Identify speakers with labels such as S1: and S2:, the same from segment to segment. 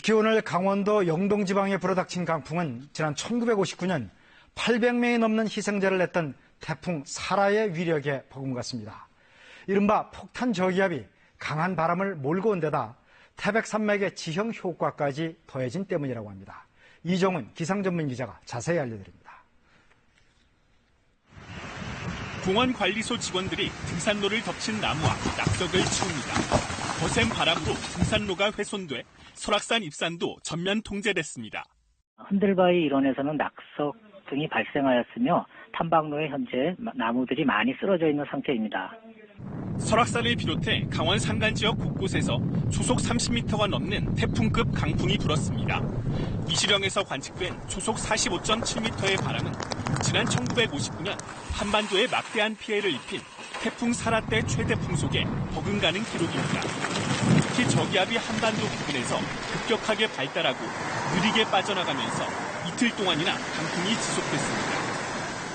S1: 특히 오늘 강원도 영동 지방에 불어닥친 강풍은 지난 1959년 800명이 넘는 희생자를 냈던 태풍 사라의 위력에 버금갔습니다. 이른바 폭탄 저기압이 강한 바람을 몰고 온 데다 태백산맥의 지형 효과까지 더해진 때문이라고 합니다. 이정훈 기상전문기자가 자세히 알려드립니다.
S2: 공원관리소 직원들이 등산로를 덮친 나무와 낙석을 치웁니다. 거센 바람으로 등산로가 훼손돼 설악산 입산도 전면 통제됐습니다.
S3: 흔들바위 일원에서는 낙석 등이 발생하였으며 탐방로에 현재 나무들이 많이 쓰러져 있는 상태입니다.
S2: 설악산을 비롯해 강원 산간 지역 곳곳에서 초속 30m가 넘는 태풍급 강풍이 불었습니다. 미시령에서 관측된 초속 45.7m의 바람은 지난 1959년 한반도에 막대한 피해를 입힌 태풍 사라 때 최대 풍속에 버금가는 기록입니다. 특히 저기압이 한반도 부근에서 급격하게 발달하고 느리게 빠져나가면서 이틀 동안이나 강풍이 지속됐습니다.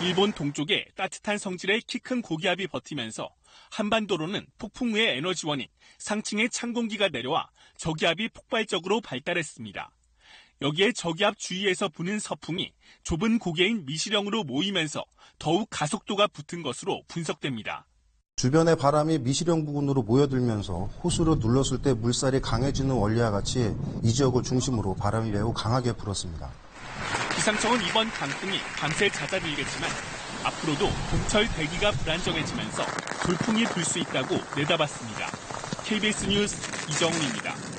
S2: 일본 동쪽에 따뜻한 성질의 키 큰 고기압이 버티면서 한반도로는 폭풍우의 에너지원인 상층의 찬 공기가 내려와 저기압이 폭발적으로 발달했습니다. 여기에 저기압 주위에서 부는 서풍이 좁은 고개인 미시령으로 모이면서 더욱 가속도가 붙은 것으로 분석됩니다.
S4: 주변의 바람이 미시령 부근으로 모여들면서 호수를 눌렀을 때 물살이 강해지는 원리와 같이 이 지역을 중심으로 바람이 매우 강하게 불었습니다.
S2: 기상청은 이번 강풍이 밤새 잦아들겠지만 앞으로도 봄철 대기가 불안정해지면서 돌풍이 불 수 있다고 내다봤습니다. KBS 뉴스 이정훈입니다.